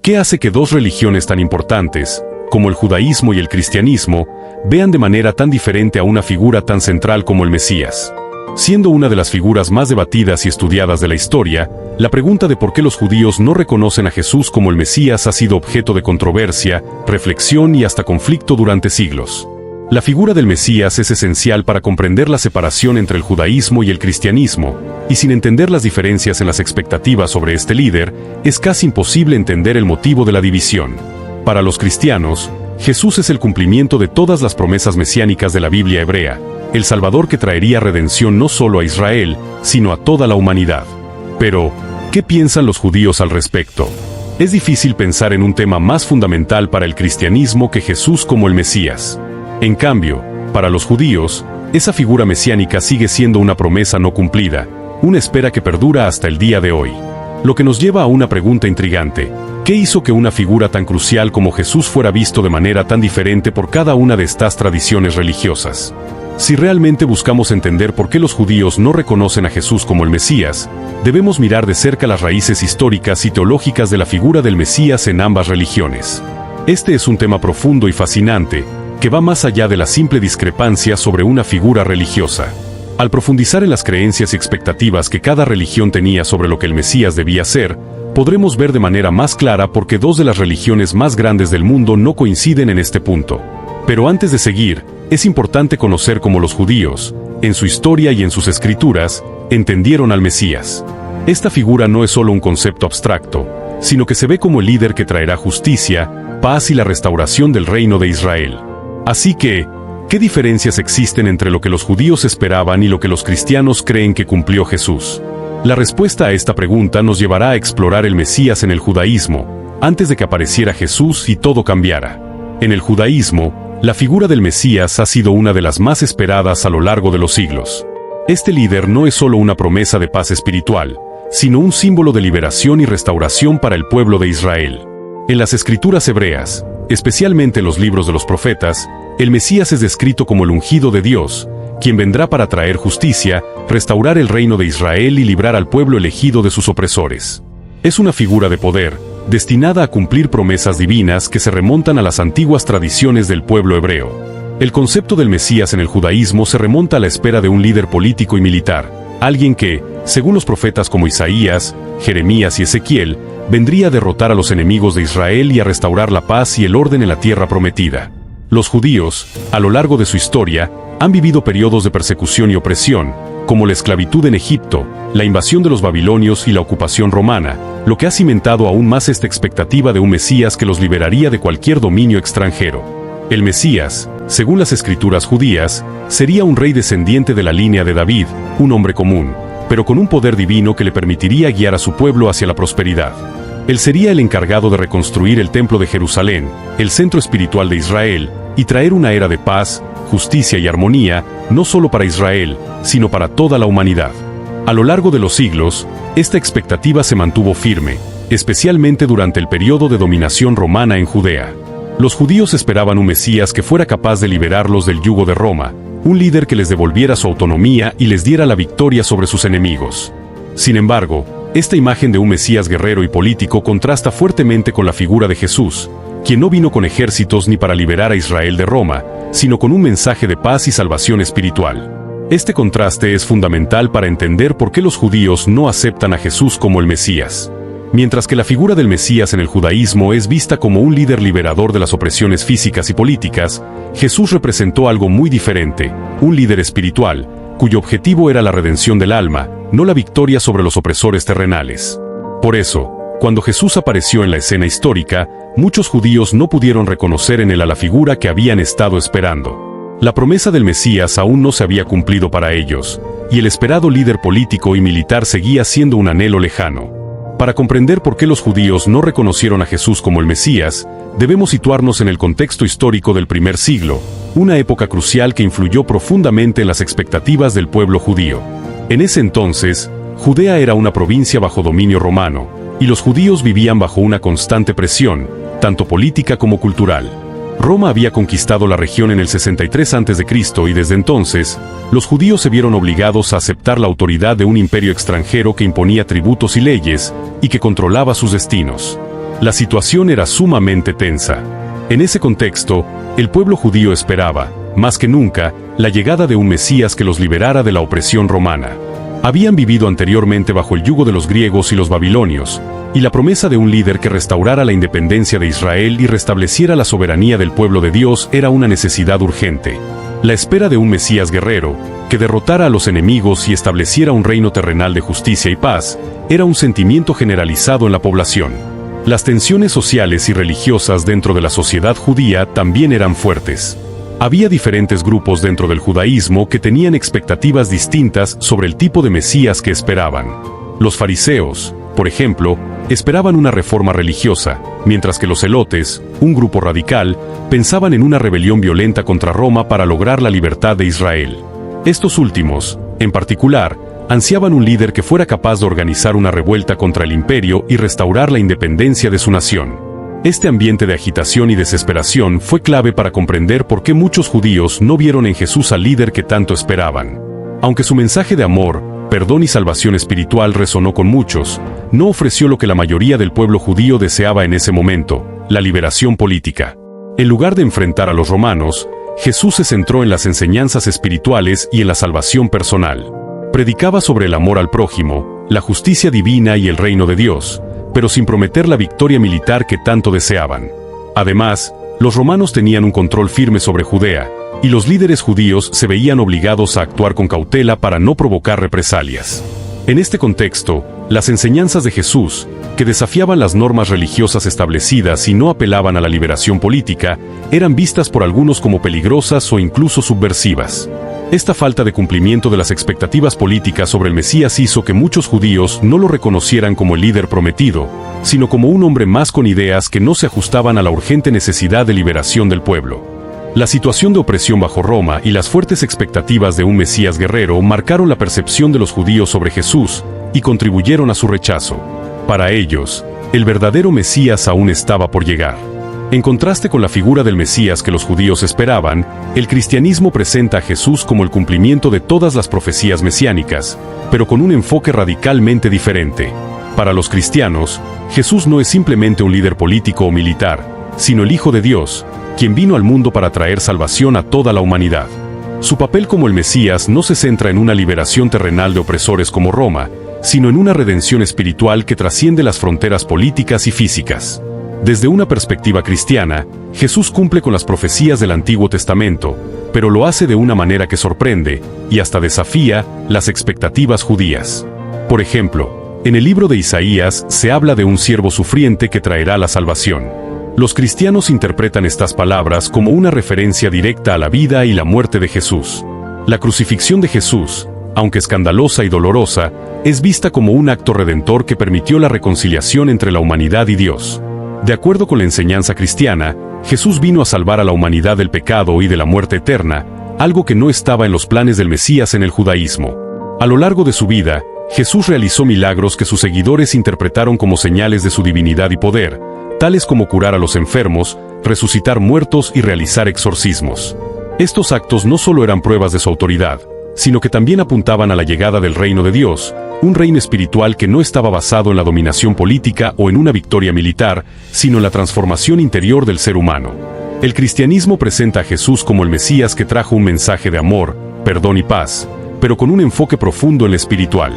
¿Qué hace que dos religiones tan importantes, como el judaísmo y el cristianismo, vean de manera tan diferente a una figura tan central como el Mesías? Siendo una de las figuras más debatidas y estudiadas de la historia, la pregunta de por qué los judíos no reconocen a Jesús como el Mesías ha sido objeto de controversia, reflexión y hasta conflicto durante siglos. La figura del Mesías es esencial para comprender la separación entre el judaísmo y el cristianismo, y sin entender las diferencias en las expectativas sobre este líder, es casi imposible entender el motivo de la división. Para los cristianos, Jesús es el cumplimiento de todas las promesas mesiánicas de la Biblia hebrea, el Salvador que traería redención no solo a Israel, sino a toda la humanidad. Pero, ¿qué piensan los judíos al respecto? Es difícil pensar en un tema más fundamental para el cristianismo que Jesús como el Mesías. En cambio, para los judíos, esa figura mesiánica sigue siendo una promesa no cumplida, una espera que perdura hasta el día de hoy. Lo que nos lleva a una pregunta intrigante: ¿qué hizo que una figura tan crucial como Jesús fuera visto de manera tan diferente por cada una de estas tradiciones religiosas? Si realmente buscamos entender por qué los judíos no reconocen a Jesús como el Mesías, debemos mirar de cerca las raíces históricas y teológicas de la figura del Mesías en ambas religiones. Este es un tema profundo y fascinante, que va más allá de la simple discrepancia sobre una figura religiosa. Al profundizar en las creencias y expectativas que cada religión tenía sobre lo que el Mesías debía ser, podremos ver de manera más clara por qué dos de las religiones más grandes del mundo no coinciden en este punto. Pero antes de seguir, es importante conocer cómo los judíos, en su historia y en sus escrituras, entendieron al Mesías. Esta figura no es solo un concepto abstracto, sino que se ve como el líder que traerá justicia, paz y la restauración del reino de Israel. Así que, ¿qué diferencias existen entre lo que los judíos esperaban y lo que los cristianos creen que cumplió Jesús? La respuesta a esta pregunta nos llevará a explorar el Mesías en el judaísmo, antes de que apareciera Jesús y todo cambiara. En el judaísmo, la figura del Mesías ha sido una de las más esperadas a lo largo de los siglos. Este líder no es solo una promesa de paz espiritual, sino un símbolo de liberación y restauración para el pueblo de Israel. En las escrituras hebreas, especialmente en los libros de los profetas, el Mesías es descrito como el ungido de Dios, quien vendrá para traer justicia, restaurar el reino de Israel y librar al pueblo elegido de sus opresores. Es una figura de poder, destinada a cumplir promesas divinas que se remontan a las antiguas tradiciones del pueblo hebreo. El concepto del Mesías en el judaísmo se remonta a la espera de un líder político y militar, alguien que, según los profetas como Isaías, Jeremías y Ezequiel, vendría a derrotar a los enemigos de Israel y a restaurar la paz y el orden en la tierra prometida. Los judíos, a lo largo de su historia, han vivido periodos de persecución y opresión, como la esclavitud en Egipto, la invasión de los babilonios y la ocupación romana, lo que ha cimentado aún más esta expectativa de un Mesías que los liberaría de cualquier dominio extranjero. El Mesías, según las escrituras judías, sería un rey descendiente de la línea de David, un hombre común, pero con un poder divino que le permitiría guiar a su pueblo hacia la prosperidad. Él sería el encargado de reconstruir el templo de Jerusalén, el centro espiritual de Israel, y traer una era de paz, justicia y armonía, no solo para Israel, sino para toda la humanidad. A lo largo de los siglos, esta expectativa se mantuvo firme, especialmente durante el periodo de dominación romana en Judea. Los judíos esperaban un Mesías que fuera capaz de liberarlos del yugo de Roma, un líder que les devolviera su autonomía y les diera la victoria sobre sus enemigos. Sin embargo, esta imagen de un Mesías guerrero y político contrasta fuertemente con la figura de Jesús, quien no vino con ejércitos ni para liberar a Israel de Roma, sino con un mensaje de paz y salvación espiritual. Este contraste es fundamental para entender por qué los judíos no aceptan a Jesús como el Mesías. Mientras que la figura del Mesías en el judaísmo es vista como un líder liberador de las opresiones físicas y políticas, Jesús representó algo muy diferente, un líder espiritual, cuyo objetivo era la redención del alma, no la victoria sobre los opresores terrenales. Por eso, cuando Jesús apareció en la escena histórica, muchos judíos no pudieron reconocer en él a la figura que habían estado esperando. La promesa del Mesías aún no se había cumplido para ellos, y el esperado líder político y militar seguía siendo un anhelo lejano. Para comprender por qué los judíos no reconocieron a Jesús como el Mesías, debemos situarnos en el contexto histórico del primer siglo, una época crucial que influyó profundamente en las expectativas del pueblo judío. En ese entonces, Judea era una provincia bajo dominio romano, y los judíos vivían bajo una constante presión, tanto política como cultural. Roma había conquistado la región en el 63 a.C. y desde entonces, los judíos se vieron obligados a aceptar la autoridad de un imperio extranjero que imponía tributos y leyes, y que controlaba sus destinos. La situación era sumamente tensa. En ese contexto, el pueblo judío esperaba, más que nunca, la llegada de un Mesías que los liberara de la opresión romana. Habían vivido anteriormente bajo el yugo de los griegos y los babilonios, y la promesa de un líder que restaurara la independencia de Israel y restableciera la soberanía del pueblo de Dios era una necesidad urgente. La espera de un Mesías guerrero, que derrotara a los enemigos y estableciera un reino terrenal de justicia y paz, era un sentimiento generalizado en la población. Las tensiones sociales y religiosas dentro de la sociedad judía también eran fuertes. Había diferentes grupos dentro del judaísmo que tenían expectativas distintas sobre el tipo de Mesías que esperaban. Los fariseos, por ejemplo, esperaban una reforma religiosa, mientras que los zelotes, un grupo radical, pensaban en una rebelión violenta contra Roma para lograr la libertad de Israel. Estos últimos, en particular, ansiaban un líder que fuera capaz de organizar una revuelta contra el imperio y restaurar la independencia de su nación. Este ambiente de agitación y desesperación fue clave para comprender por qué muchos judíos no vieron en Jesús al líder que tanto esperaban. Aunque su mensaje de amor, perdón y salvación espiritual resonó con muchos, no ofreció lo que la mayoría del pueblo judío deseaba en ese momento, la liberación política. En lugar de enfrentar a los romanos, Jesús se centró en las enseñanzas espirituales y en la salvación personal. Predicaba sobre el amor al prójimo, la justicia divina y el reino de Dios, pero sin prometer la victoria militar que tanto deseaban. Además, los romanos tenían un control firme sobre Judea, y los líderes judíos se veían obligados a actuar con cautela para no provocar represalias. En este contexto, las enseñanzas de Jesús, que desafiaban las normas religiosas establecidas y no apelaban a la liberación política, eran vistas por algunos como peligrosas o incluso subversivas. Esta falta de cumplimiento de las expectativas políticas sobre el Mesías hizo que muchos judíos no lo reconocieran como el líder prometido, sino como un hombre más con ideas que no se ajustaban a la urgente necesidad de liberación del pueblo. La situación de opresión bajo Roma y las fuertes expectativas de un Mesías guerrero marcaron la percepción de los judíos sobre Jesús y contribuyeron a su rechazo. Para ellos, el verdadero Mesías aún estaba por llegar. En contraste con la figura del Mesías que los judíos esperaban, el cristianismo presenta a Jesús como el cumplimiento de todas las profecías mesiánicas, pero con un enfoque radicalmente diferente. Para los cristianos, Jesús no es simplemente un líder político o militar, sino el Hijo de Dios, quien vino al mundo para traer salvación a toda la humanidad. Su papel como el Mesías no se centra en una liberación terrenal de opresores como Roma, sino en una redención espiritual que trasciende las fronteras políticas y físicas. Desde una perspectiva cristiana, Jesús cumple con las profecías del Antiguo Testamento, pero lo hace de una manera que sorprende y hasta desafía las expectativas judías. Por ejemplo, en el libro de Isaías se habla de un siervo sufriente que traerá la salvación. Los cristianos interpretan estas palabras como una referencia directa a la vida y la muerte de Jesús. La crucifixión de Jesús, aunque escandalosa y dolorosa, es vista como un acto redentor que permitió la reconciliación entre la humanidad y Dios. De acuerdo con la enseñanza cristiana, Jesús vino a salvar a la humanidad del pecado y de la muerte eterna, algo que no estaba en los planes del Mesías en el judaísmo. A lo largo de su vida, Jesús realizó milagros que sus seguidores interpretaron como señales de su divinidad y poder, tales como curar a los enfermos, resucitar muertos y realizar exorcismos. Estos actos no solo eran pruebas de su autoridad, sino que también apuntaban a la llegada del reino de Dios, un reino espiritual que no estaba basado en la dominación política o en una victoria militar, sino en la transformación interior del ser humano. El cristianismo presenta a Jesús como el Mesías que trajo un mensaje de amor, perdón y paz, pero con un enfoque profundo en lo espiritual.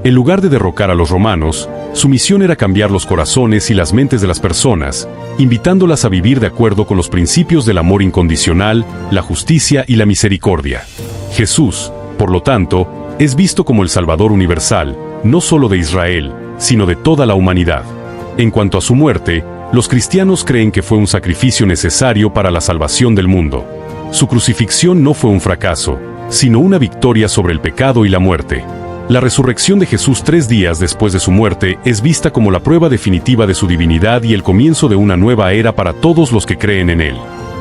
En lugar de derrocar a los romanos, su misión era cambiar los corazones y las mentes de las personas, invitándolas a vivir de acuerdo con los principios del amor incondicional, la justicia y la misericordia. Jesús, por lo tanto, es visto como el Salvador universal, no solo de Israel, sino de toda la humanidad. En cuanto a su muerte, los cristianos creen que fue un sacrificio necesario para la salvación del mundo. Su crucifixión no fue un fracaso, sino una victoria sobre el pecado y la muerte. La resurrección de Jesús 3 días después de su muerte es vista como la prueba definitiva de su divinidad y el comienzo de una nueva era para todos los que creen en él.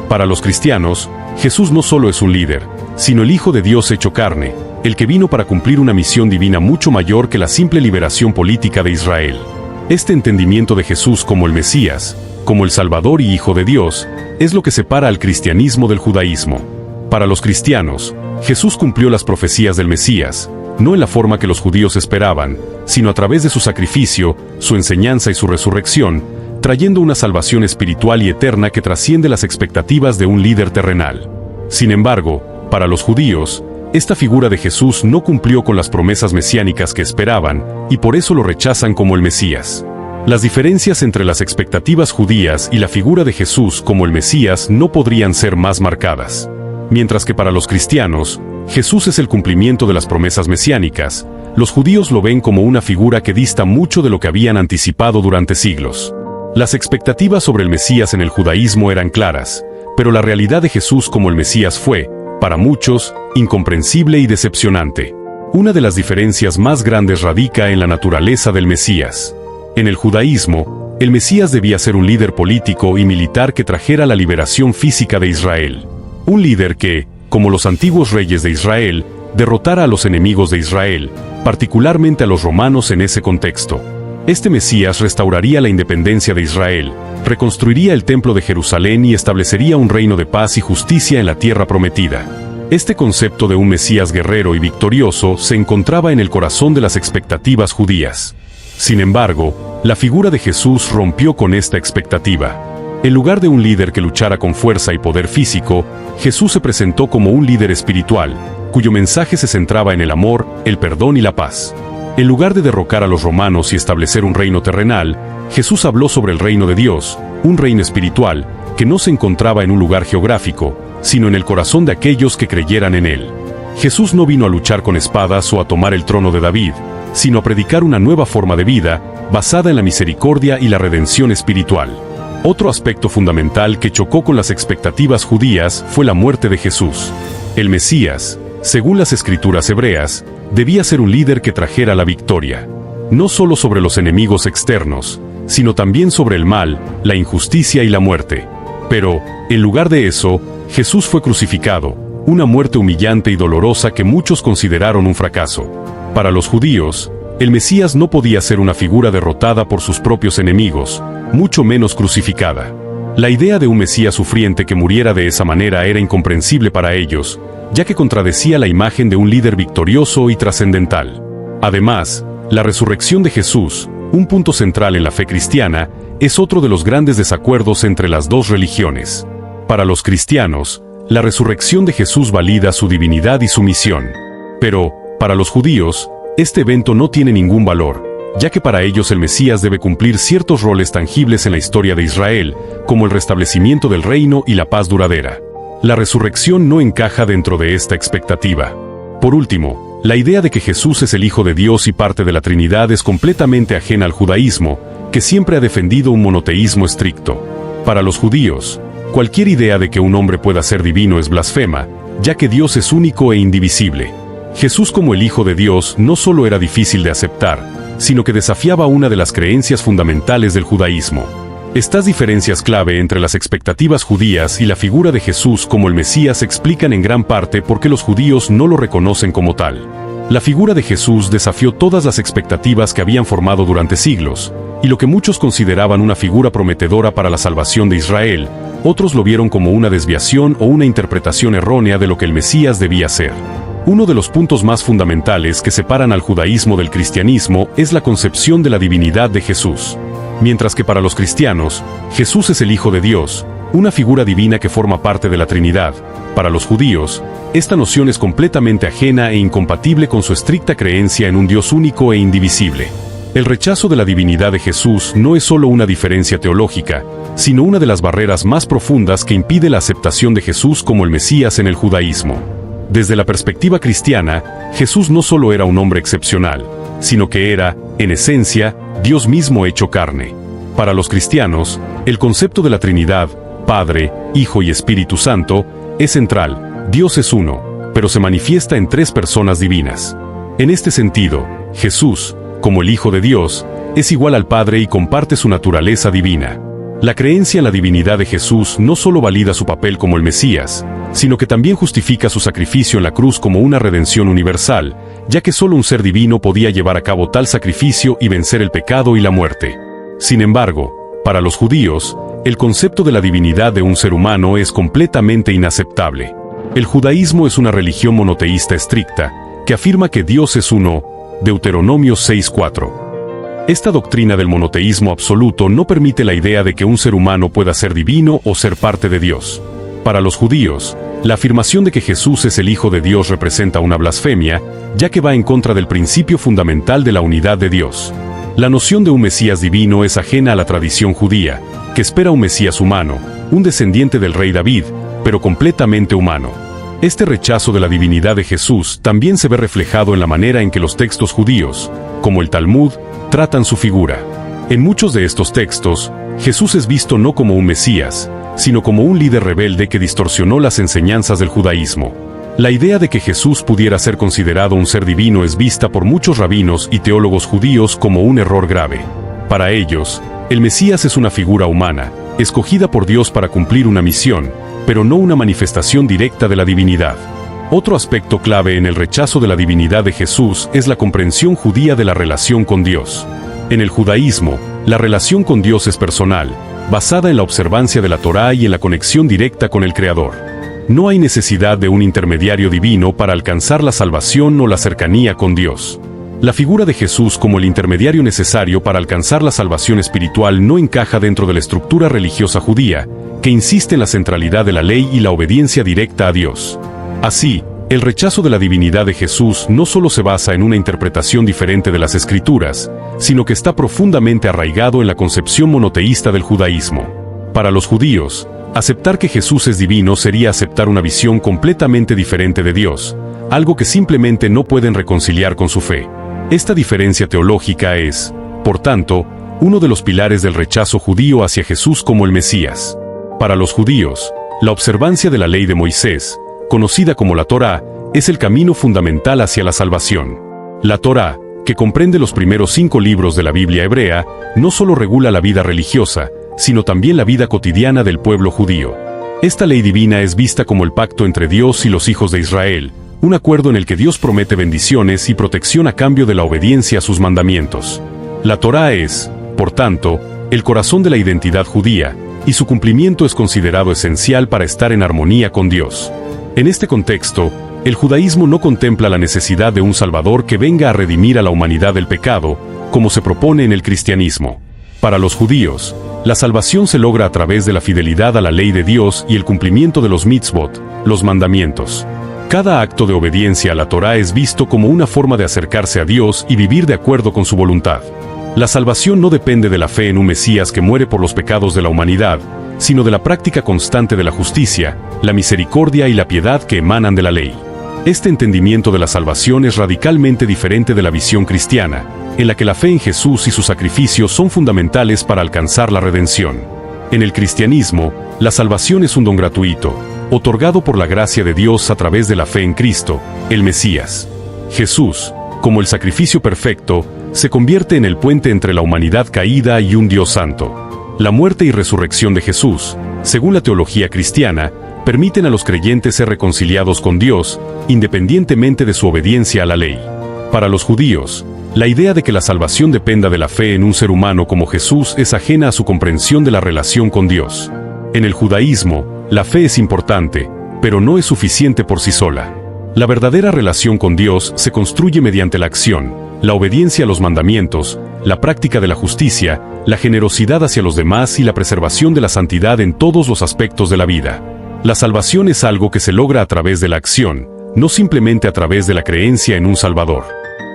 Para los cristianos, Jesús no solo es un líder, sino el Hijo de Dios hecho carne, el que vino para cumplir una misión divina mucho mayor que la simple liberación política de Israel. Este entendimiento de Jesús como el Mesías, como el Salvador y Hijo de Dios, es lo que separa al cristianismo del judaísmo. Para los cristianos, Jesús cumplió las profecías del Mesías, no en la forma que los judíos esperaban, sino a través de su sacrificio, su enseñanza y su resurrección, trayendo una salvación espiritual y eterna que trasciende las expectativas de un líder terrenal. Sin embargo, para los judíos, esta figura de Jesús no cumplió con las promesas mesiánicas que esperaban, y por eso lo rechazan como el Mesías. Las diferencias entre las expectativas judías y la figura de Jesús como el Mesías no podrían ser más marcadas. Mientras que para los cristianos, Jesús es el cumplimiento de las promesas mesiánicas, los judíos lo ven como una figura que dista mucho de lo que habían anticipado durante siglos. Las expectativas sobre el Mesías en el judaísmo eran claras, pero la realidad de Jesús como el Mesías fue, para muchos, incomprensible y decepcionante. Una de las diferencias más grandes radica en la naturaleza del Mesías. En el judaísmo, el Mesías debía ser un líder político y militar que trajera la liberación física de Israel. Un líder que, como los antiguos reyes de Israel, derrotara a los enemigos de Israel, particularmente a los romanos en ese contexto. Este Mesías restauraría la independencia de Israel, reconstruiría el templo de Jerusalén y establecería un reino de paz y justicia en la tierra prometida. Este concepto de un Mesías guerrero y victorioso se encontraba en el corazón de las expectativas judías. Sin embargo, la figura de Jesús rompió con esta expectativa. En lugar de un líder que luchara con fuerza y poder físico, Jesús se presentó como un líder espiritual, cuyo mensaje se centraba en el amor, el perdón y la paz. En lugar de derrocar a los romanos y establecer un reino terrenal, Jesús habló sobre el reino de Dios, un reino espiritual, que no se encontraba en un lugar geográfico, sino en el corazón de aquellos que creyeran en él. Jesús no vino a luchar con espadas o a tomar el trono de David, sino a predicar una nueva forma de vida, basada en la misericordia y la redención espiritual. Otro aspecto fundamental que chocó con las expectativas judías fue la muerte de Jesús. El Mesías, según las escrituras hebreas, debía ser un líder que trajera la victoria, no solo sobre los enemigos externos, sino también sobre el mal, la injusticia y la muerte. Pero, en lugar de eso, Jesús fue crucificado, una muerte humillante y dolorosa que muchos consideraron un fracaso. Para los judíos, el Mesías no podía ser una figura derrotada por sus propios enemigos, mucho menos crucificada. La idea de un Mesías sufriente que muriera de esa manera era incomprensible para ellos, ya que contradecía la imagen de un líder victorioso y trascendental. Además, la resurrección de Jesús, un punto central en la fe cristiana, es otro de los grandes desacuerdos entre las dos religiones. Para los cristianos, la resurrección de Jesús valida su divinidad y su misión. Pero, para los judíos, este evento no tiene ningún valor, ya que para ellos el Mesías debe cumplir ciertos roles tangibles en la historia de Israel, como el restablecimiento del reino y la paz duradera. La resurrección no encaja dentro de esta expectativa. Por último, la idea de que Jesús es el Hijo de Dios y parte de la Trinidad es completamente ajena al judaísmo, que siempre ha defendido un monoteísmo estricto. Para los judíos, cualquier idea de que un hombre pueda ser divino es blasfema, ya que Dios es único e indivisible. Jesús como el Hijo de Dios no solo era difícil de aceptar, sino que desafiaba una de las creencias fundamentales del judaísmo. Estas diferencias clave entre las expectativas judías y la figura de Jesús como el Mesías explican en gran parte por qué los judíos no lo reconocen como tal. La figura de Jesús desafió todas las expectativas que habían formado durante siglos, y lo que muchos consideraban una figura prometedora para la salvación de Israel, otros lo vieron como una desviación o una interpretación errónea de lo que el Mesías debía ser. Uno de los puntos más fundamentales que separan al judaísmo del cristianismo es la concepción de la divinidad de Jesús. Mientras que para los cristianos, Jesús es el Hijo de Dios, una figura divina que forma parte de la Trinidad, para los judíos, esta noción es completamente ajena e incompatible con su estricta creencia en un Dios único e indivisible. El rechazo de la divinidad de Jesús no es solo una diferencia teológica, sino una de las barreras más profundas que impide la aceptación de Jesús como el Mesías en el judaísmo. Desde la perspectiva cristiana, Jesús no solo era un hombre excepcional, sino que era, en esencia, Dios mismo hecho carne. Para los cristianos, el concepto de la Trinidad, Padre, Hijo y Espíritu Santo, es central. Dios es uno, pero se manifiesta en tres personas divinas. En este sentido, Jesús, como el Hijo de Dios, es igual al Padre y comparte su naturaleza divina. La creencia en la divinidad de Jesús no solo valida su papel como el Mesías, sino que también justifica su sacrificio en la cruz como una redención universal, ya que solo un ser divino podía llevar a cabo tal sacrificio y vencer el pecado y la muerte. Sin embargo, para los judíos, el concepto de la divinidad de un ser humano es completamente inaceptable. El judaísmo es una religión monoteísta estricta, que afirma que Dios es uno, Deuteronomio 6:4. Esta doctrina del monoteísmo absoluto no permite la idea de que un ser humano pueda ser divino o ser parte de Dios. Para los judíos, la afirmación de que Jesús es el Hijo de Dios representa una blasfemia, ya que va en contra del principio fundamental de la unidad de Dios. La noción de un Mesías divino es ajena a la tradición judía, que espera un Mesías humano, un descendiente del rey David, pero completamente humano. Este rechazo de la divinidad de Jesús también se ve reflejado en la manera en que los textos judíos, como el Talmud, tratan su figura. En muchos de estos textos, Jesús es visto no como un Mesías, sino como un líder rebelde que distorsionó las enseñanzas del judaísmo. La idea de que Jesús pudiera ser considerado un ser divino es vista por muchos rabinos y teólogos judíos como un error grave. Para ellos, el Mesías es una figura humana, escogida por Dios para cumplir una misión, pero no una manifestación directa de la divinidad. Otro aspecto clave en el rechazo de la divinidad de Jesús es la comprensión judía de la relación con Dios. En el judaísmo, la relación con Dios es personal, basada en la observancia de la Torá y en la conexión directa con el Creador. No hay necesidad de un intermediario divino para alcanzar la salvación o la cercanía con Dios. La figura de Jesús como el intermediario necesario para alcanzar la salvación espiritual no encaja dentro de la estructura religiosa judía, que insiste en la centralidad de la ley y la obediencia directa a Dios. Así, el rechazo de la divinidad de Jesús no solo se basa en una interpretación diferente de las Escrituras, sino que está profundamente arraigado en la concepción monoteísta del judaísmo. Para los judíos, aceptar que Jesús es divino sería aceptar una visión completamente diferente de Dios, algo que simplemente no pueden reconciliar con su fe. Esta diferencia teológica es, por tanto, uno de los pilares del rechazo judío hacia Jesús como el Mesías. Para los judíos, la observancia de la ley de Moisés, conocida como la Torá, es el camino fundamental hacia la salvación. La Torá, que comprende los primeros 5 libros de la Biblia hebrea, no solo regula la vida religiosa, sino también la vida cotidiana del pueblo judío. Esta ley divina es vista como el pacto entre Dios y los hijos de Israel, un acuerdo en el que Dios promete bendiciones y protección a cambio de la obediencia a sus mandamientos. La Torá es, por tanto, el corazón de la identidad judía, y su cumplimiento es considerado esencial para estar en armonía con Dios. En este contexto, el judaísmo no contempla la necesidad de un Salvador que venga a redimir a la humanidad del pecado, como se propone en el cristianismo. Para los judíos, la salvación se logra a través de la fidelidad a la ley de Dios y el cumplimiento de los mitzvot, los mandamientos. Cada acto de obediencia a la Torá es visto como una forma de acercarse a Dios y vivir de acuerdo con su voluntad. La salvación no depende de la fe en un Mesías que muere por los pecados de la humanidad, sino de la práctica constante de la justicia, la misericordia y la piedad que emanan de la ley. Este entendimiento de la salvación es radicalmente diferente de la visión cristiana, en la que la fe en Jesús y su sacrificio son fundamentales para alcanzar la redención. En el cristianismo, la salvación es un don gratuito, otorgado por la gracia de Dios a través de la fe en Cristo, el Mesías. Jesús, como el sacrificio perfecto, se convierte en el puente entre la humanidad caída y un Dios santo. La muerte y resurrección de Jesús, según la teología cristiana, permiten a los creyentes ser reconciliados con Dios, independientemente de su obediencia a la ley. Para los judíos, la idea de que la salvación dependa de la fe en un ser humano como Jesús es ajena a su comprensión de la relación con Dios. En el judaísmo, la fe es importante, pero no es suficiente por sí sola. La verdadera relación con Dios se construye mediante la acción, la obediencia a los mandamientos, la práctica de la justicia, la generosidad hacia los demás y la preservación de la santidad en todos los aspectos de la vida. La salvación es algo que se logra a través de la acción, no simplemente a través de la creencia en un Salvador.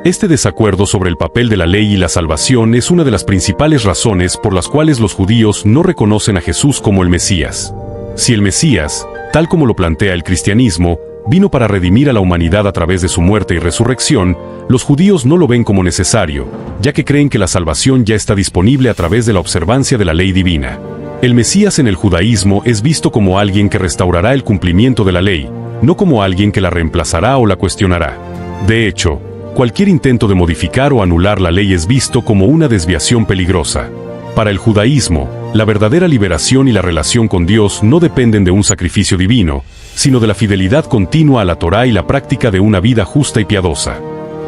Este desacuerdo sobre el papel de la ley y la salvación es una de las principales razones por las cuales los judíos no reconocen a Jesús como el Mesías. Si el Mesías, tal como lo plantea el cristianismo, vino para redimir a la humanidad a través de su muerte y resurrección, los judíos no lo ven como necesario, ya que creen que la salvación ya está disponible a través de la observancia de la ley divina. El Mesías en el judaísmo es visto como alguien que restaurará el cumplimiento de la ley, no como alguien que la reemplazará o la cuestionará. De hecho, cualquier intento de modificar o anular la ley es visto como una desviación peligrosa. Para el judaísmo, la verdadera liberación y la relación con Dios no dependen de un sacrificio divino, sino de la fidelidad continua a la Torá y la práctica de una vida justa y piadosa.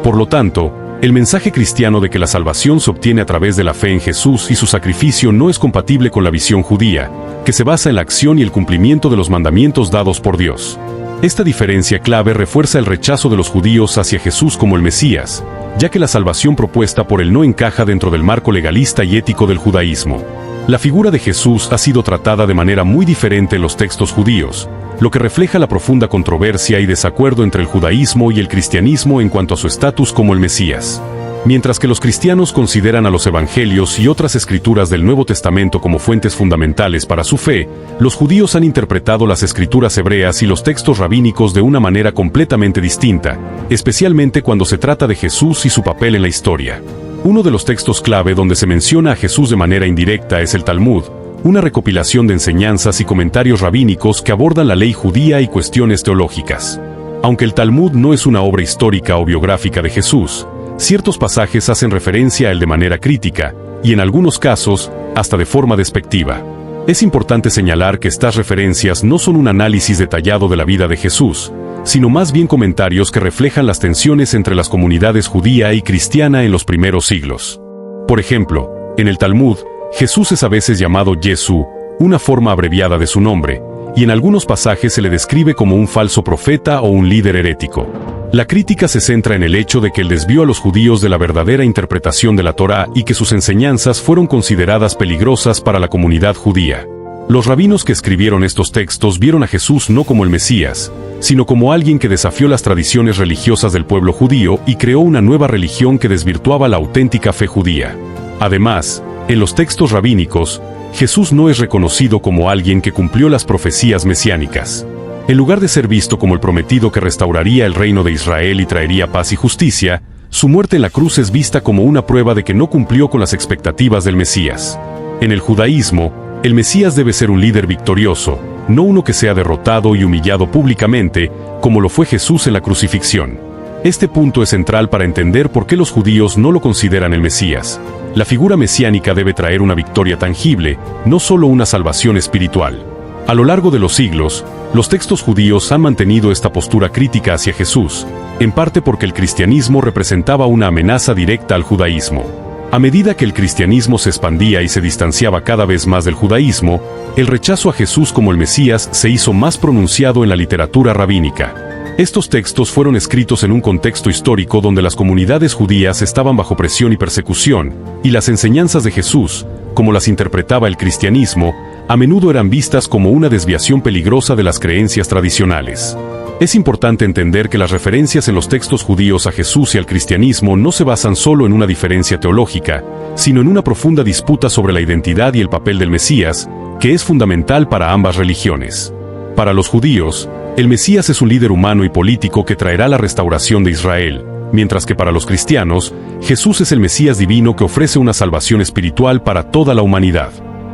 Por lo tanto, el mensaje cristiano de que la salvación se obtiene a través de la fe en Jesús y su sacrificio no es compatible con la visión judía, que se basa en la acción y el cumplimiento de los mandamientos dados por Dios. Esta diferencia clave refuerza el rechazo de los judíos hacia Jesús como el Mesías, ya que la salvación propuesta por él no encaja dentro del marco legalista y ético del judaísmo. La figura de Jesús ha sido tratada de manera muy diferente en los textos judíos, lo que refleja la profunda controversia y desacuerdo entre el judaísmo y el cristianismo en cuanto a su estatus como el Mesías. Mientras que los cristianos consideran a los evangelios y otras escrituras del Nuevo Testamento como fuentes fundamentales para su fe, los judíos han interpretado las escrituras hebreas y los textos rabínicos de una manera completamente distinta, especialmente cuando se trata de Jesús y su papel en la historia. Uno de los textos clave donde se menciona a Jesús de manera indirecta es el Talmud, una recopilación de enseñanzas y comentarios rabínicos que abordan la ley judía y cuestiones teológicas. Aunque el Talmud no es una obra histórica o biográfica de Jesús, ciertos pasajes hacen referencia a él de manera crítica, y en algunos casos, hasta de forma despectiva. Es importante señalar que estas referencias no son un análisis detallado de la vida de Jesús, sino más bien comentarios que reflejan las tensiones entre las comunidades judía y cristiana en los primeros siglos. Por ejemplo, en el Talmud, Jesús es a veces llamado Yesú, una forma abreviada de su nombre, y en algunos pasajes se le describe como un falso profeta o un líder herético. La crítica se centra en el hecho de que él desvió a los judíos de la verdadera interpretación de la Torá y que sus enseñanzas fueron consideradas peligrosas para la comunidad judía. Los rabinos que escribieron estos textos vieron a Jesús no como el Mesías, sino como alguien que desafió las tradiciones religiosas del pueblo judío y creó una nueva religión que desvirtuaba la auténtica fe judía. Además, en los textos rabínicos, Jesús no es reconocido como alguien que cumplió las profecías mesiánicas. En lugar de ser visto como el prometido que restauraría el reino de Israel y traería paz y justicia, su muerte en la cruz es vista como una prueba de que no cumplió con las expectativas del Mesías. En el judaísmo, el Mesías debe ser un líder victorioso, no uno que sea derrotado y humillado públicamente, como lo fue Jesús en la crucifixión. Este punto es central para entender por qué los judíos no lo consideran el Mesías. La figura mesiánica debe traer una victoria tangible, no solo una salvación espiritual. A lo largo de los siglos, los textos judíos han mantenido esta postura crítica hacia Jesús, en parte porque el cristianismo representaba una amenaza directa al judaísmo. A medida que el cristianismo se expandía y se distanciaba cada vez más del judaísmo, el rechazo a Jesús como el Mesías se hizo más pronunciado en la literatura rabínica. Estos textos fueron escritos en un contexto histórico donde las comunidades judías estaban bajo presión y persecución, y las enseñanzas de Jesús, como las interpretaba el cristianismo, a menudo eran vistas como una desviación peligrosa de las creencias tradicionales. Es importante entender que las referencias en los textos judíos a Jesús y al cristianismo no se basan solo en una diferencia teológica, sino en una profunda disputa sobre la identidad y el papel del Mesías, que es fundamental para ambas religiones. Para los judíos, el Mesías es un líder humano y político que traerá la restauración de Israel, mientras que para los cristianos, Jesús es el Mesías divino que ofrece una salvación espiritual para toda la humanidad.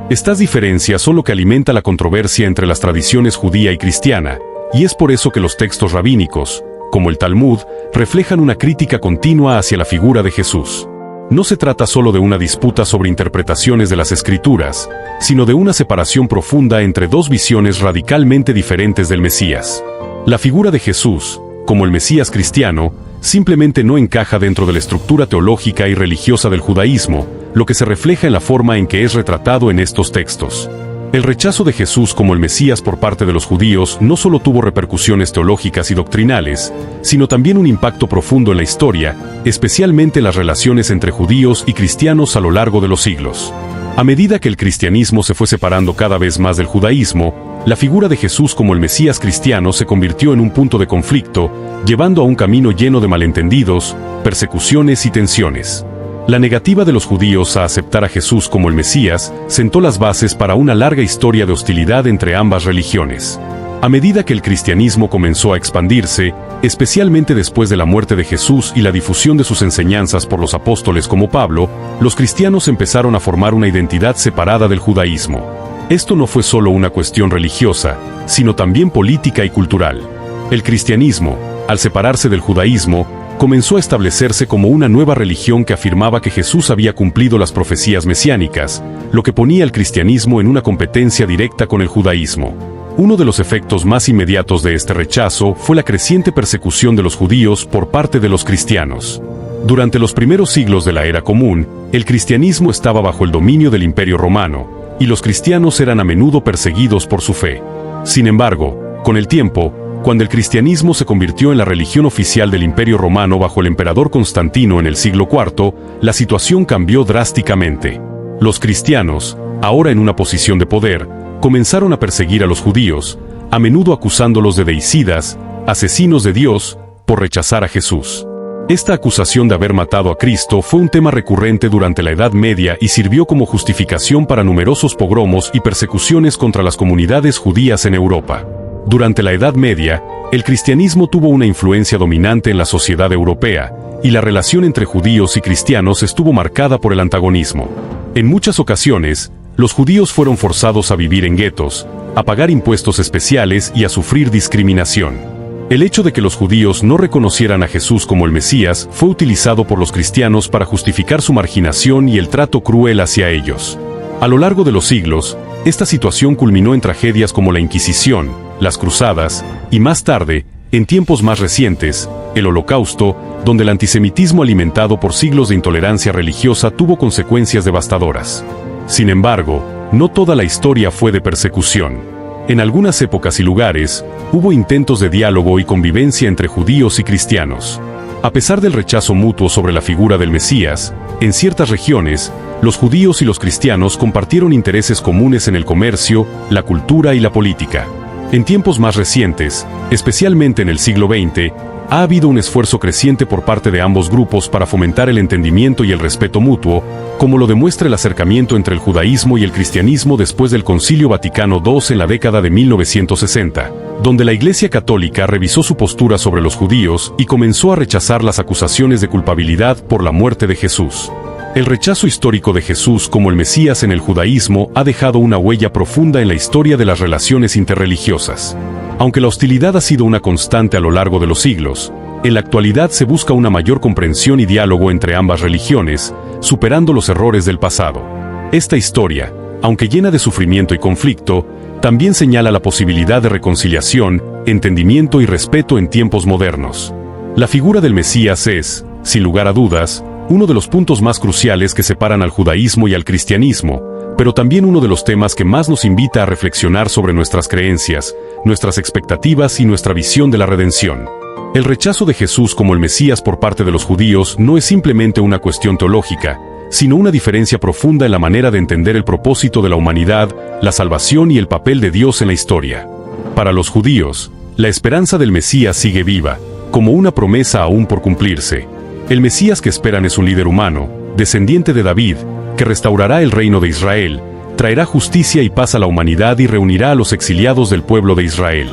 Estas diferencias son lo que alimenta la controversia entre las tradiciones judía y cristiana, y es por eso que los textos rabínicos, como el Talmud, reflejan una crítica continua hacia la figura de Jesús. No se trata solo de una disputa sobre interpretaciones de las Escrituras, sino de una separación profunda entre dos visiones radicalmente diferentes del Mesías. La figura de Jesús, como el Mesías cristiano, simplemente no encaja dentro de la estructura teológica y religiosa del judaísmo, lo que se refleja en la forma en que es retratado en estos textos. El rechazo de Jesús como el Mesías por parte de los judíos no solo tuvo repercusiones teológicas y doctrinales, sino también un impacto profundo en la historia, especialmente en las relaciones entre judíos y cristianos a lo largo de los siglos. A medida que el cristianismo se fue separando cada vez más del judaísmo, la figura de Jesús como el Mesías cristiano se convirtió en un punto de conflicto, llevando a un camino lleno de malentendidos, persecuciones y tensiones. La negativa de los judíos a aceptar a Jesús como el Mesías sentó las bases para una larga historia de hostilidad entre ambas religiones. A medida que el cristianismo comenzó a expandirse, especialmente después de la muerte de Jesús y la difusión de sus enseñanzas por los apóstoles como Pablo, los cristianos empezaron a formar una identidad separada del judaísmo. Esto no fue solo una cuestión religiosa, sino también política y cultural. El cristianismo, al separarse del judaísmo, comenzó a establecerse como una nueva religión que afirmaba que Jesús había cumplido las profecías mesiánicas, lo que ponía al cristianismo en una competencia directa con el judaísmo. Uno de los efectos más inmediatos de este rechazo fue la creciente persecución de los judíos por parte de los cristianos. Durante los primeros siglos de la Era Común, el cristianismo estaba bajo el dominio del Imperio Romano, y los cristianos eran a menudo perseguidos por su fe. Sin embargo, con el tiempo, Cuando el cristianismo se convirtió en la religión oficial del Imperio Romano bajo el emperador Constantino en el siglo IV, la situación cambió drásticamente. Los cristianos, ahora en una posición de poder, comenzaron a perseguir a los judíos, a menudo acusándolos de deicidas, asesinos de Dios, por rechazar a Jesús. Esta acusación de haber matado a Cristo fue un tema recurrente durante la Edad Media y sirvió como justificación para numerosos pogromos y persecuciones contra las comunidades judías en Europa. Durante la Edad Media, el cristianismo tuvo una influencia dominante en la sociedad europea, y la relación entre judíos y cristianos estuvo marcada por el antagonismo. En muchas ocasiones, los judíos fueron forzados a vivir en guetos, a pagar impuestos especiales y a sufrir discriminación. El hecho de que los judíos no reconocieran a Jesús como el Mesías fue utilizado por los cristianos para justificar su marginación y el trato cruel hacia ellos. A lo largo de los siglos, esta situación culminó en tragedias como la Inquisición, las Cruzadas, y más tarde, en tiempos más recientes, el Holocausto, donde el antisemitismo alimentado por siglos de intolerancia religiosa tuvo consecuencias devastadoras. Sin embargo, no toda la historia fue de persecución. En algunas épocas y lugares, hubo intentos de diálogo y convivencia entre judíos y cristianos. A pesar del rechazo mutuo sobre la figura del Mesías, en ciertas regiones, los judíos y los cristianos compartieron intereses comunes en el comercio, la cultura y la política. En tiempos más recientes, especialmente en el siglo XX, ha habido un esfuerzo creciente por parte de ambos grupos para fomentar el entendimiento y el respeto mutuo, como lo demuestra el acercamiento entre el judaísmo y el cristianismo después del Concilio Vaticano II en la década de 1960, donde la Iglesia Católica revisó su postura sobre los judíos y comenzó a rechazar las acusaciones de culpabilidad por la muerte de Jesús. El rechazo histórico de Jesús como el Mesías en el judaísmo ha dejado una huella profunda en la historia de las relaciones interreligiosas. Aunque la hostilidad ha sido una constante a lo largo de los siglos, en la actualidad se busca una mayor comprensión y diálogo entre ambas religiones, superando los errores del pasado. Esta historia, aunque llena de sufrimiento y conflicto, también señala la posibilidad de reconciliación, entendimiento y respeto en tiempos modernos. La figura del Mesías es, sin lugar a dudas, uno de los puntos más cruciales que separan al judaísmo y al cristianismo, pero también uno de los temas que más nos invita a reflexionar sobre nuestras creencias, nuestras expectativas y nuestra visión de la redención. El rechazo de Jesús como el Mesías por parte de los judíos no es simplemente una cuestión teológica, sino una diferencia profunda en la manera de entender el propósito de la humanidad, la salvación y el papel de Dios en la historia. Para los judíos, la esperanza del Mesías sigue viva, como una promesa aún por cumplirse. El Mesías que esperan es un líder humano, descendiente de David, que restaurará el reino de Israel, traerá justicia y paz a la humanidad y reunirá a los exiliados del pueblo de Israel.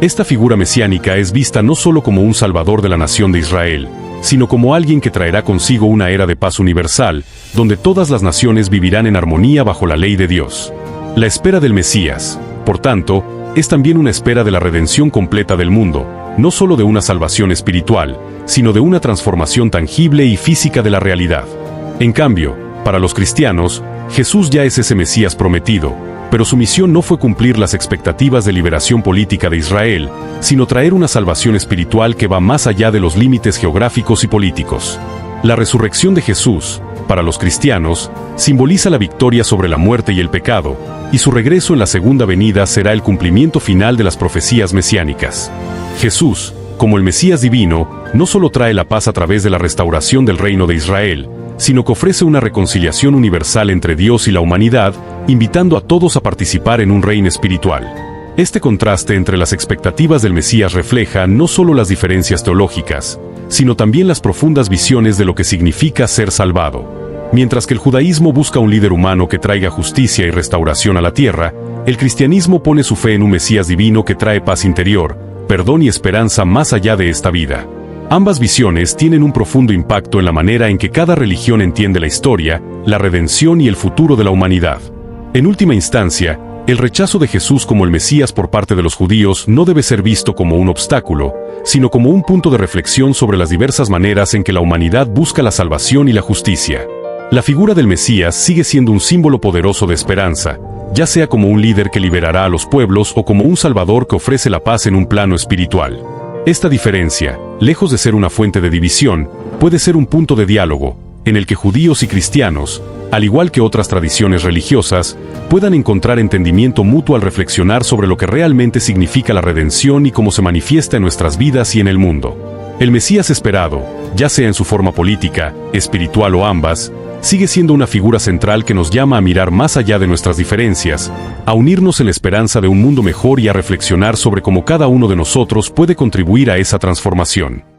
Esta figura mesiánica es vista no solo como un salvador de la nación de Israel, sino como alguien que traerá consigo una era de paz universal, donde todas las naciones vivirán en armonía bajo la ley de Dios. La espera del Mesías, por tanto, es también una espera de la redención completa del mundo, no solo de una salvación espiritual, sino de una transformación tangible y física de la realidad. En cambio, para los cristianos, Jesús ya es ese Mesías prometido, pero su misión no fue cumplir las expectativas de liberación política de Israel, sino traer una salvación espiritual que va más allá de los límites geográficos y políticos. La resurrección de Jesús, para los cristianos, simboliza la victoria sobre la muerte y el pecado, y su regreso en la segunda venida será el cumplimiento final de las profecías mesiánicas. Jesús, como el Mesías divino, no solo trae la paz a través de la restauración del reino de Israel, sino que ofrece una reconciliación universal entre Dios y la humanidad, invitando a todos a participar en un reino espiritual. Este contraste entre las expectativas del Mesías refleja no solo las diferencias teológicas, sino también las profundas visiones de lo que significa ser salvado. Mientras que el judaísmo busca un líder humano que traiga justicia y restauración a la tierra, el cristianismo pone su fe en un Mesías divino que trae paz interior, perdón y esperanza más allá de esta vida. Ambas visiones tienen un profundo impacto en la manera en que cada religión entiende la historia, la redención y el futuro de la humanidad. En última instancia, el rechazo de Jesús como el Mesías por parte de los judíos no debe ser visto como un obstáculo, sino como un punto de reflexión sobre las diversas maneras en que la humanidad busca la salvación y la justicia. La figura del Mesías sigue siendo un símbolo poderoso de esperanza, ya sea como un líder que liberará a los pueblos o como un salvador que ofrece la paz en un plano espiritual. Esta diferencia, lejos de ser una fuente de división, puede ser un punto de diálogo, en el que judíos y cristianos, al igual que otras tradiciones religiosas, puedan encontrar entendimiento mutuo al reflexionar sobre lo que realmente significa la redención y cómo se manifiesta en nuestras vidas y en el mundo. El Mesías esperado, ya sea en su forma política, espiritual o ambas, sigue siendo una figura central que nos llama a mirar más allá de nuestras diferencias, a unirnos en la esperanza de un mundo mejor y a reflexionar sobre cómo cada uno de nosotros puede contribuir a esa transformación.